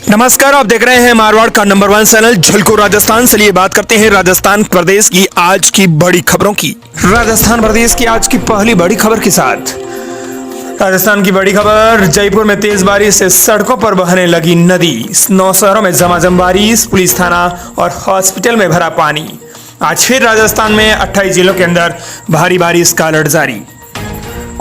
नमस्कार, आप देख रहे हैं मारवाड़ का नंबर 1 चैनल झलको राजस्थान। चलिए बात करते हैं राजस्थान प्रदेश की आज की बड़ी खबरों की। राजस्थान प्रदेश की आज की पहली बड़ी खबर के साथ राजस्थान की बड़ी खबर, जयपुर में तेज बारिश से सड़कों पर बहने लगी नदी। 9 शहरों में झमाझम बारिश, पुलिस थाना और हॉस्पिटल में भरा पानी। आज फिर राजस्थान में 28 जिलों के अंदर भारी बारिश का अलर्ट जारी।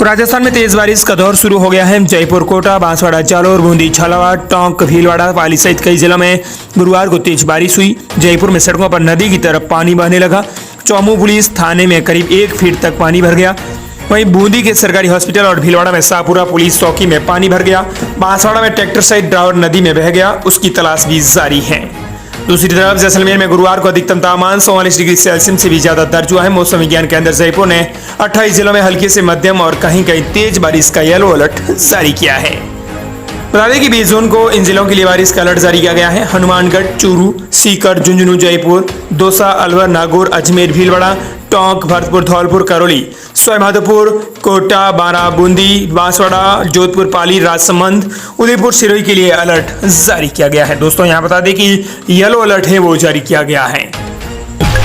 राजस्थान में तेज बारिश का दौर शुरू हो गया है। जयपुर, कोटा, बांसवाड़ा, जालोर, बूंदी, झालावाड़, टोंक, भीलवाड़ा, पाली सहित कई जिलों में गुरुवार को तेज बारिश हुई। जयपुर में सड़कों पर नदी की तरफ पानी बहने लगा। चौमू पुलिस थाने में करीब 1 फीट तक पानी भर गया। वहीं बूंदी के सरकारी हॉस्पिटल और भीलवाड़ा में शाहपुरा पुलिस चौकी में पानी भर गया। बांसवाड़ा में ट्रैक्टर सहित ड्राइवर नदी में बह गया, उसकी तलाश भी जारी है। दूसरी तरफ जैसलमेर में गुरुवार को अधिकतम तापमान 44 डिग्री सेल्सियस से भी ज्यादा दर्ज हुआ है। मौसम विज्ञान केंद्र जयपुर ने 28 जिलों में हल्की से मध्यम और कहीं कहीं तेज बारिश का येलो अलर्ट जारी किया है। बता दें कि 20 जून को इन जिलों के लिए बारिश का अलर्ट जारी किया गया है। हनुमानगढ़, चूरू, सीकर, झुंझुनू, जयपुर, दौसा, अलवर, नागौर, अजमेर, भीलवाड़ा, टोंक, भरतपुर, धौलपुर, करौली, सवाईमाधोपुर, कोटा, बारां, बूंदी, बांसवाड़ा, जोधपुर, पाली, राजसमंद, उदयपुर, सिरोही के लिए अलर्ट जारी किया गया है। दोस्तों यहाँ बता दें कि येलो अलर्ट है वो जारी किया गया है।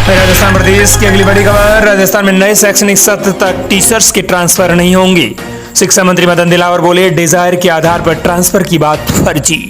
राजस्थान प्रदेश की अगली बड़ी खबर, राजस्थान में नए शैक्षणिक सत्र तक टीचर्स के ट्रांसफर नहीं होंगे। शिक्षा मंत्री मदन दिलावर बोले, डिजायर के आधार पर ट्रांसफर की बात फर्जी।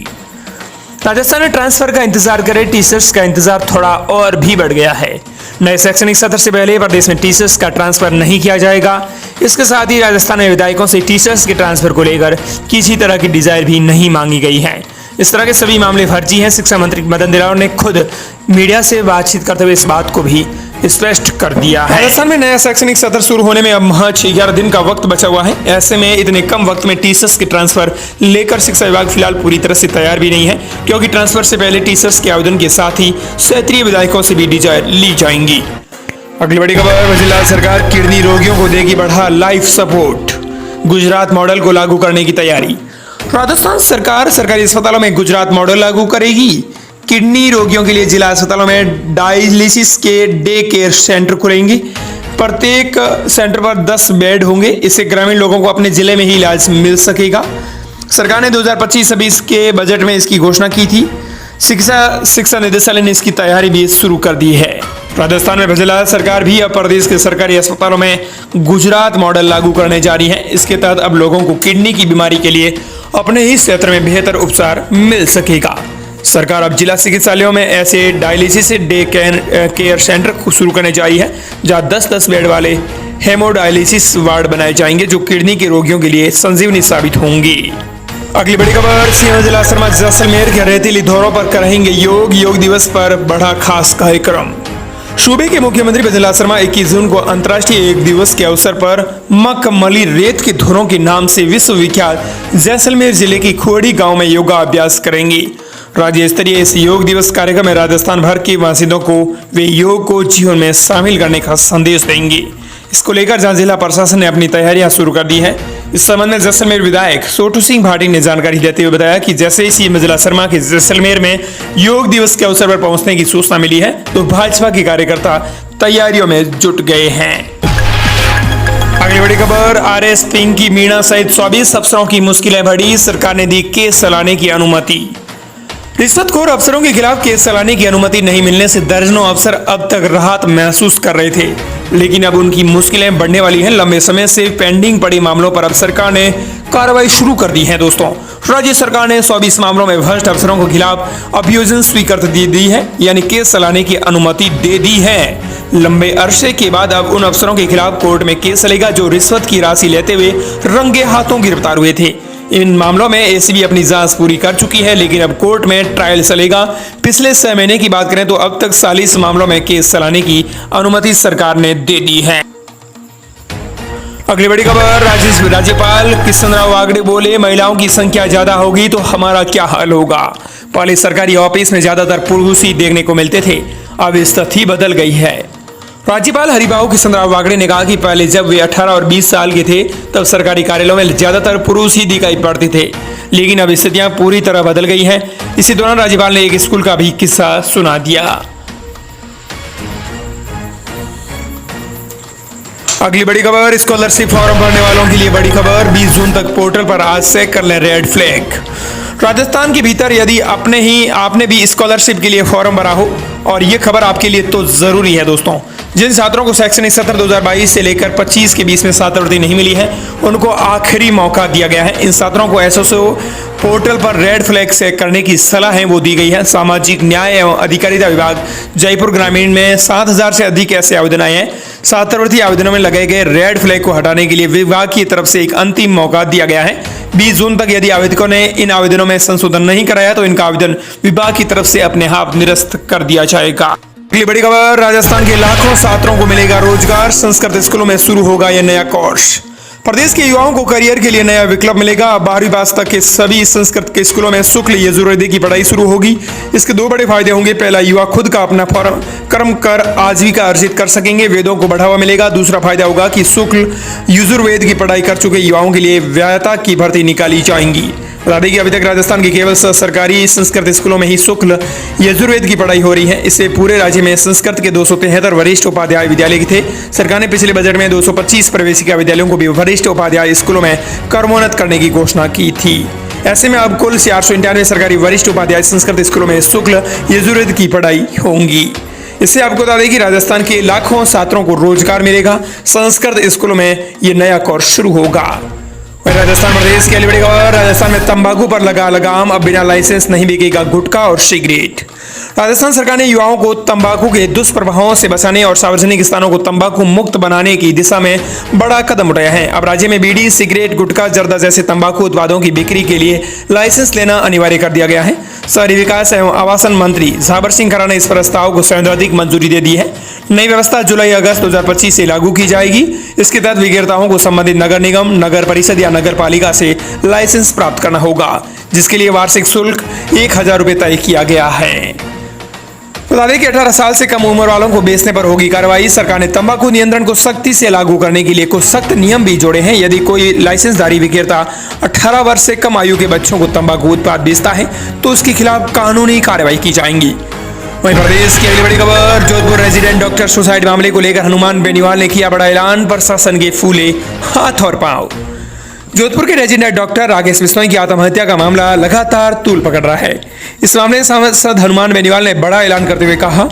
राजस्थान में ट्रांसफर का इंतजार करे टीचर्स का इंतजार थोड़ा और भी बढ़ गया है। नए शैक्षणिक सत्र से पहले प्रदेश में टीचर्स का ट्रांसफर नहीं किया जाएगा। इसके साथ ही राजस्थान में विधायकों से टीचर्स के ट्रांसफर को लेकर किसी तरह की डिजायर भी नहीं मांगी गई है। इस तरह के सभी मामले फर्जी हैं। शिक्षा मंत्री मदन दिलावर ने खुद मीडिया से बातचीत करते हुए इस बात को भी स्पष्ट कर दिया है। राजस्थान में नया शैक्षणिक सत्र शुरू होने में अब महज 11 दिन का वक्त बचा हुआ है। ऐसे में इतने कम वक्त में टीचर्स के ट्रांसफर लेकर शिक्षा विभाग फिलहाल पूरी तरह से तैयार भी नहीं है, क्योंकि ट्रांसफर से पहले टीचर्स के आवेदन के साथ ही क्षेत्रीय विधायकों से भी डिजायर ली जाएंगी। अगली बड़ी खबर, वजीरलाल सरकार किडनी रोगियों को देगी बढ़ा लाइफ सपोर्ट। गुजरात मॉडल को लागू करने की तैयारी। राजस्थान सरकार सरकारी अस्पतालों में गुजरात मॉडल लागू करेगी। किडनी रोगियों के लिए जिला अस्पतालों में डायलिसिस के डे केयर सेंटर खुलेंगे। प्रत्येक सेंटर पर 10 बेड होंगे। इससे ग्रामीण लोगों को अपने जिले में ही इलाज मिल सकेगा। सरकार ने 2025-26 के बजट में इसकी घोषणा की थी। शिक्षा निदेशालय ने इसकी तैयारी भी शुरू कर दी है। राजस्थान में वजीरलाल सरकार भी अब प्रदेश के सरकारी अस्पतालों में गुजरात मॉडल लागू करने जा रही है। इसके तहत अब लोगों को किडनी की बीमारी के लिए अपने ही क्षेत्र में बेहतर उपचार मिल सकेगा। सरकार अब जिला चिकित्सालयों में ऐसे डायलिसिस डे केयर सेंटर शुरू करने जा रही है, जहां 10-10 बेड वाले हेमोडायलिसिस वार्ड बनाए जाएंगे, जो किडनी के रोगियों के लिए संजीवनी साबित होंगी। अगली बड़ी खबर, सीएम जिला शर्मा जैसलमेर के रेतीली दौरों पर करेंगे योग दिवस पर बढ़ा खास कार्यक्रम। सूबे के मुख्यमंत्री वजीरलाल शर्मा 21 जून को अंतर्राष्ट्रीय योग दिवस के अवसर पर मखमली रेत के धोरों के नाम से विश्वविख्यात जैसलमेर जिले की खोड़ी गांव में योगा अभ्यास करेंगे। राज्य स्तरीय इस योग दिवस कार्यक्रम में राजस्थान भर के वासिंदों को वे योग को जीवन में शामिल करने का संदेश देंगे। इसको लेकर जहां जिला प्रशासन ने अपनी तैयारियां शुरू कर दी है। इस संबंध में जैसलमेर विधायक छोटू सिंह भाटी ने जानकारी देते हुए बताया कि जैसे ही सीएम वजीरलाल शर्मा के जैसलमेर में योग दिवस के अवसर पर पहुंचने की सूचना मिली है, तो भाजपा के कार्यकर्ता तैयारियों में जुट गए हैं। अगली बड़ी खबर, आरएस पिंग की मीणा सहित 24 अफसरों की मुश्किलें बढ़ी। सरकार ने दी केस चलाने की अनुमति। रिश्वतखोर अफसरों के खिलाफ केस चलाने की अनुमति नहीं मिलने से दर्जनों अफसर अब तक राहत महसूस कर रहे थे, लेकिन अब उनकी मुश्किलें बढ़ने वाली हैं। लंबे समय से पेंडिंग पड़ी मामलों पर अब सरकार ने कार्रवाई शुरू कर दी है। दोस्तों, राज्य सरकार ने 24 मामलों में भ्रष्ट अफसरों के खिलाफ अभियोजन स्वीकृति दी है, यानी केस चलाने की अनुमति दे दी है। लंबे अरसे के बाद अब उन अफसरों के खिलाफ कोर्ट में केस चलेगा जो रिश्वत की राशि लेते हुए रंगे हाथों गिरफ्तार हुए थे। इन मामलों में एसीबी अपनी जांच पूरी कर चुकी है, लेकिन अब कोर्ट में ट्रायल चलेगा। पिछले 6 महीने की बात करें तो अब तक 40 मामलों में केस चलाने की अनुमति सरकार ने दे दी है। अगली बड़ी खबर, राज्यपाल कृष्णराव वागड़े बोले, महिलाओं की संख्या ज्यादा होगी तो हमारा क्या हाल होगा। पहले सरकारी ऑफिस में ज्यादातर पुरुष ही देखने को मिलते थे, अब स्थिति बदल गई है। राज्यपाल हरिभाऊ कृष्णराव वागड़े ने कहा कि पहले जब वे 18 और 20 साल के थे तब सरकारी कार्यालयों में ज्यादातर पुरुष ही दिखाई पड़ते थे, लेकिन अब स्थितियां पूरी तरह बदल गई हैं। इसी दौरान राज्यपाल ने एक स्कूल का भी किस्सा सुना दिया। अगली बड़ी खबर, स्कॉलरशिप फॉर्म भरने वालों के लिए बड़ी खबर। 20 जून तक पोर्टल पर आज से कर लें रेड फ्लैग। राजस्थान के भीतर यदि आपने भी स्कॉलरशिप के लिए फॉर्म भरा हो और ये खबर आपके लिए तो जरूरी है दोस्तों। जिन छात्रों को शैक्षणिक सत्र 2022 से लेकर 25 के बीच में छात्रवृत्ति नहीं मिली है, उनको आखिरी मौका दिया गया है। इन छात्रों को एसओसओ पोर्टल पर रेड फ्लैग से करने की सलाह है वो दी गई है। सामाजिक न्याय एवं अधिकारिता विभाग जयपुर ग्रामीण में 7,000 से अधिक ऐसे आवेदन आए हैं। छात्रवृत्ति आवेदनों में लगाए गए रेड फ्लैग को हटाने के लिए विभाग की तरफ से एक अंतिम मौका दिया गया है। 20 जून तक यदि आवेदकों ने इन आवेदनों में संशोधन नहीं कराया तो इनका आवेदन विभाग की तरफ से अपने आप निरस्त कर दिया जाएगा। अगली बड़ी खबर, राजस्थान के लाखों छात्रों को मिलेगा रोजगार, संस्कृत स्कूलों में शुरू होगा यह नया कोर्स। प्रदेश के युवाओं को करियर के लिए नया विकल्प मिलेगा। 12वीं पास तक के सभी संस्कृत के स्कूलों में शुक्ल यजुर्वेद की पढ़ाई शुरू होगी। इसके दो बड़े फायदे होंगे। पहला, युवा खुद का अपना कर्म कर आजीविका अर्जित कर सकेंगे, वेदों को बढ़ावा मिलेगा। दूसरा फायदा होगा कि शुक्ल यजुर्वेद की पढ़ाई कर चुके युवाओं के लिए व्यायता की भर्ती निकाली जाएंगी। बता दें कि अभी तक राजस्थान के केवल सरकारी संस्कृत स्कूलों में ही शुक्ल यजुर्वेद की पढ़ाई हो रही है। इससे पूरे राज्य में संस्कृत के 273 वरिष्ठ उपाध्याय विद्यालय थे। सरकार ने पिछले बजट में 225 प्रवेशिका विद्यालयों को भी वरिष्ठ उपाध्याय स्कूलों में कर्मोन्नत करने की घोषणा की थी। ऐसे में अब कुल 491 सरकारी वरिष्ठ उपाध्याय संस्कृत स्कूलों में शुक्ल यजुर्वेद की पढ़ाई होंगी। इससे आपको बता दें कि राजस्थान के लाखों छात्रों को रोजगार मिलेगा। संस्कृत स्कूलों में यह नया कोर्स शुरू होगा। राजस्थान प्रदेश की अगली बड़ी खबर, राजस्थान में तंबाकू पर लगा लगाम, अब बिना लाइसेंस नहीं बिकेगा गुटखा और सिगरेट। राजस्थान सरकार ने युवाओं को तंबाकू के दुष्प्रभावों से बचाने और सार्वजनिक स्थानों को तंबाकू मुक्त बनाने की दिशा में बड़ा कदम उठाया है। अब राज्य में बीड़ी, सिगरेट, गुटखा, जर्दा जैसे तंबाकू उत्पादों की बिक्री के लिए लाइसेंस लेना अनिवार्य कर दिया गया है। शहरी विकास एवं आवासन मंत्री झाबर सिंह खरा ने इस प्रस्ताव को सैद्धांतिक मंजूरी दे दी है। नई व्यवस्था जुलाई अगस्त 2025 से लागू की जाएगी। इसके तहत विक्रेताओं को संबंधित नगर निगम, नगर परिषद या नगर पालिका से लाइसेंस प्राप्त करना होगा, जिसके लिए वार्षिक शुल्क 1,000 रुपये तय किया गया है। बता दें कि 18 साल से कम उम्र वालों को बेचने पर होगी कार्रवाई। सरकार ने तंबाकू नियंत्रण को सख्ती से लागू करने के लिए कुछ सख्त नियम भी जोड़े हैं। यदि कोई लाइसेंसधारी विक्रेता 18 वर्ष से कम आयु के बच्चों को तंबाकू उत्पाद बेचता है तो उसके खिलाफ कानूनी कार्रवाई की जाएगी। वहीं प्रदेश की अगली बड़ी खबर, जोधपुर रेजिडेंट डॉक्टर सुसाइड मामले को लेकर हनुमान बेनीवाल ने किया बड़ा ऐलान, प्रशासन के फूले हाथ और पांव। जोधपुर के रेजिडेंट डॉक्टर राकेश बिश्नोई की आत्महत्या का मामला लगातार तूल पकड़ रहा है। इस मामले में सांसद हनुमान बेनीवाल ने बड़ा ऐलान करते हुए कहा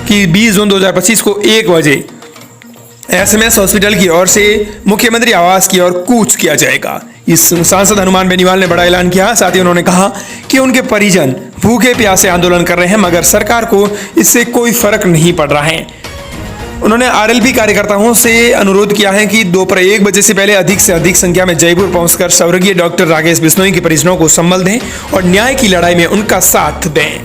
कि 20 जून 2025 को 1 बजे एसएमएस हॉस्पिटल की ओर से मुख्यमंत्री आवास की ओर कूच किया जाएगा। इस सांसद हनुमान बेनीवाल ने बड़ा ऐलान किया। साथ ही उन्होंने कहा कि उनके परिजन भूखे प्यासे आंदोलन कर रहे हैं, मगर सरकार को इससे कोई फर्क नहीं पड़ रहा है। उन्होंने आरएलपी कार्यकर्ताओं से अनुरोध किया है कि दोपहर 1 बजे से पहले अधिक से अधिक संख्या में जयपुर पहुंचकर स्वर्गीय डॉक्टर राकेश बिश्नोई के परिजनों को संबल दें और न्याय की लड़ाई में उनका साथ दें।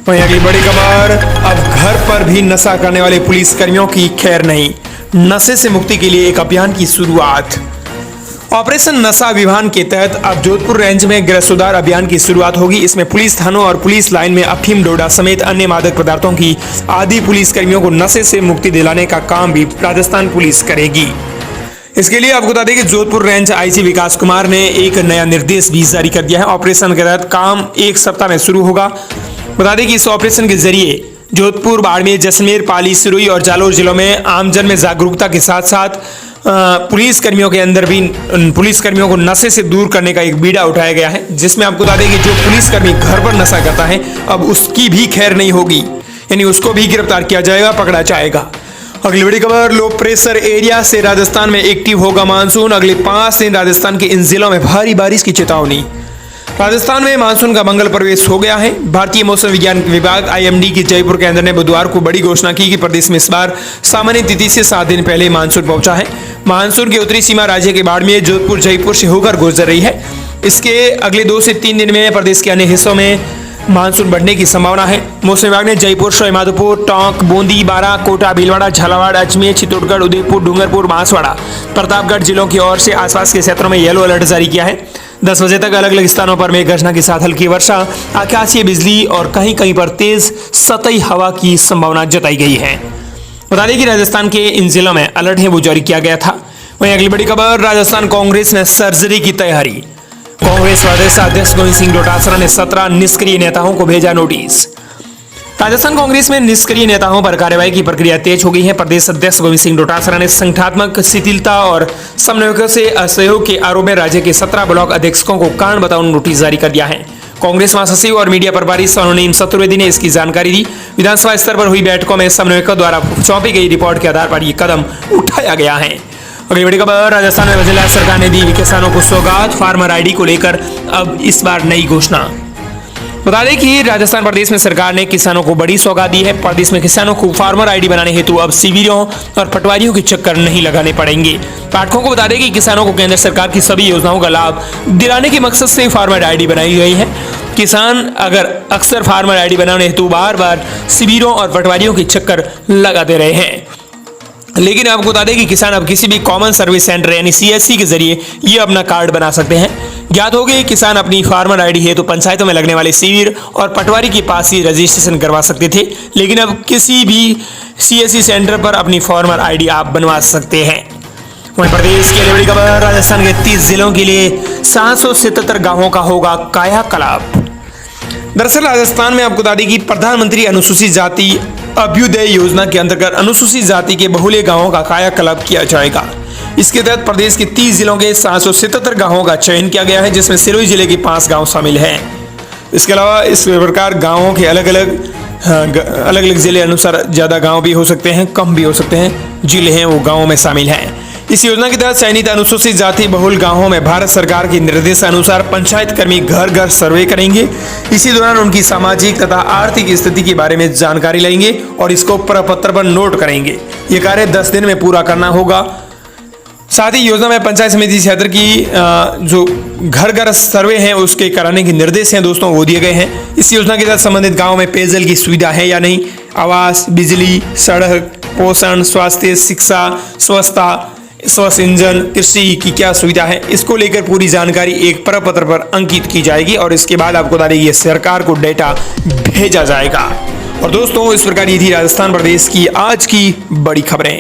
वहीं अगली बड़ी खबर, अब घर पर भी नशा करने वाले पुलिसकर्मियों की खैर नहीं, नशे से मुक्ति के लिए एक अभियान की शुरुआत। ऑपरेशन नशा अभियान के तहत अब जोधपुर रेंज में गृह सुधार अभियान की शुरुआत होगी। इसमें पुलिस थानों और पुलिस लाइन में अफीम, डोडा समेत अन्य मादक पदार्थों की आदि पुलिसकर्मियों को नशे से मुक्ति दिलाने का काम भी राजस्थान पुलिस करेगी। इसके लिए आपको बता दें कि जोधपुर रेंज आईजी विकास कुमार ने एक नया निर्देश भी जारी कर दिया है। ऑपरेशन के तहत काम 1 सप्ताह में शुरू होगा। बता दें कि इस ऑपरेशन के जरिए जोधपुर, बाड़मेर, जैसलमेर, पाली, सिरोही और जालौर जिलों में आमजन में जागरूकता के साथ साथ पुलिस कर्मियों के अंदर भी पुलिसकर्मियों को नशे से दूर करने का एक बीड़ा उठाया गया है, जिसमें आपको बता दें कि जो पुलिसकर्मी घर पर नशा करता है अब उसकी भी खैर नहीं होगी, यानी उसको भी गिरफ्तार किया जाएगा, पकड़ा जाएगा। अगली बड़ी खबर, लो प्रेशर एरिया से राजस्थान में एक्टिव होगा मानसून। अगले 5 दिन राजस्थान के इन जिलों में भारी बारिश की चेतावनी। राजस्थान में मानसून का मंगल प्रवेश हो गया है। भारतीय मौसम विज्ञान विभाग आईएमडी की जयपुर केंद्र ने बुधवार को बड़ी घोषणा की कि प्रदेश में इस बार सामान्य तिथि से 7 दिन पहले मानसून पहुंचा है। मानसून की उत्तरी सीमा राज्य के बाड़मेर, जोधपुर, जयपुर से होकर गुजर रही है। इसके अगले 2 से 3 दिन में प्रदेश के अन्य हिस्सों में मानसून बढ़ने की संभावना है। मौसम विभाग ने जयपुर, सवाईमाधोपुर, टोंक, बूंदी, बारां, कोटा, भीलवाड़ा, झालावाड़, अजमेर, चित्तौड़गढ़, उदयपुर, डूंगरपुर, बांसवाड़ा, प्रतापगढ़ जिलों की ओर से आसपास के क्षेत्रों में येलो अलर्ट जारी किया है। 10 बजे तक अलग अलग स्थानों पर मेघ गर्जना के साथ हल्की वर्षा, आकाशीय बिजली और कहीं कहीं पर तेज सतही हवा की संभावना जताई गई है। बता दें कि राजस्थान के इन जिलों में अलर्ट है वो जारी किया गया था। वहीं अगली बड़ी खबर, राजस्थान कांग्रेस में सर्जरी की तैयारी। कांग्रेस प्रदेश अध्यक्ष गोविंद सिंह डोटासरा ने 17 निष्क्रिय नेताओं को भेजा नोटिस। राजस्थान कांग्रेस में निष्क्रिय नेताओं पर कार्रवाई की प्रक्रिया तेज हो गई है। प्रदेश अध्यक्ष गोविंद सिंह डोटासरा ने संगठनात्मक शिथिलता और समन्वयकों से असहयोग के आरोप में राज्य के 17 ब्लॉक अधीक्षकों को कारण बताओ नोटिस जारी कर दिया है। कांग्रेस महासचिव और मीडिया प्रभारी सोनम चतुर्वेदी ने इसकी जानकारी दी। विधानसभा स्तर पर हुई बैठकों में समन्वयकों द्वारा सौंपी गई रिपोर्ट के आधार पर यह कदम उठाया गया है। अगली बड़ी खबर, राजस्थान में वजीर सरकार ने दी किसानों को सौगात, फार्मर आईडी को लेकर अब इस बार नई घोषणा। बता दें कि राजस्थान प्रदेश में सरकार ने किसानों को बड़ी सौगात दी है। प्रदेश में किसानों को फार्मर आईडी बनाने हेतु अब शिविरों और पटवारियों के चक्कर नहीं लगाने पड़ेंगे। पाठकों को बता दें कि किसानों को केंद्र सरकार की सभी योजनाओं का लाभ दिलाने के मकसद से फार्मर आईडी बनाई गई है। किसान अगर अक्सर फार्मर आईडी बनाने हेतु बार बार शिविरों और पटवारियों के चक्कर लगाते रहे हैं, लेकिन आपको बता दें कि किसान अब किसी भी कॉमन सर्विस सेंटर यानी CSC के जरिए ये अपना कार्ड बना सकते हैं। ज्ञात हो गए किसान अपनी फार्मर आईडी हेतु पंचायतों में लगने वाले शिविर और पटवारी के पास ही रजिस्ट्रेशन करवा सकते थे, लेकिन अब किसी भी CSC सेंटर पर अपनी फार्मर आईडी आप बनवा सकते हैं। वहीं प्रदेश की बड़ी खबर, राजस्थान के 30 जिलों के लिए 777 गांवों का होगा कायाकल्प। दरअसल राजस्थान में आपको बता दें कि प्रधानमंत्री अनुसूचित जाति अभ्युदय योजना के अंतर्गत अनुसूचित जाति के बहुल्य गांवों का कायाकल्प किया जाएगा। इसके तहत प्रदेश के 30 जिलों के 777 गांवों का चयन किया गया है, जिसमें सिरोही जिले के 5 गांव शामिल हैं। इसके अलावा इस प्रकार गांवों के अलग अलग जिले अनुसार ज्यादा गांव भी हो सकते हैं, कम भी हो सकते हैं, जिले हैं वो गांवों में शामिल हैं। इस योजना के तहत चयनित अनुसूचित जाति बहुल गांवों में भारत सरकार के निर्देशानुसार पंचायत कर्मी घर घर सर्वे करेंगे। इसी दौरान उनकी सामाजिक तथा आर्थिक स्थिति के बारे में जानकारी लेंगे और इसको प्रपत्र पर नोट करेंगे। ये कार्य 10 दिन में पूरा करना होगा। साथ ही योजना में पंचायत समिति क्षेत्र की जो घर घर सर्वे हैं उसके कराने के निर्देश हैं दोस्तों वो दिए गए हैं। इस योजना के तहत संबंधित गाँव में पेयजल की सुविधा है या नहीं, आवास, बिजली, सड़क, पोषण, स्वास्थ्य, शिक्षा, स्वच्छता, स्वच्छ ईंधन, कृषि की क्या सुविधा है, इसको लेकर पूरी जानकारी एक प्रपत्र पर अंकित की जाएगी और इसके बाद आपको बता देंगे सरकार को डेटा भेजा जाएगा। और दोस्तों इस प्रकार ये थी राजस्थान प्रदेश की आज की बड़ी खबरें।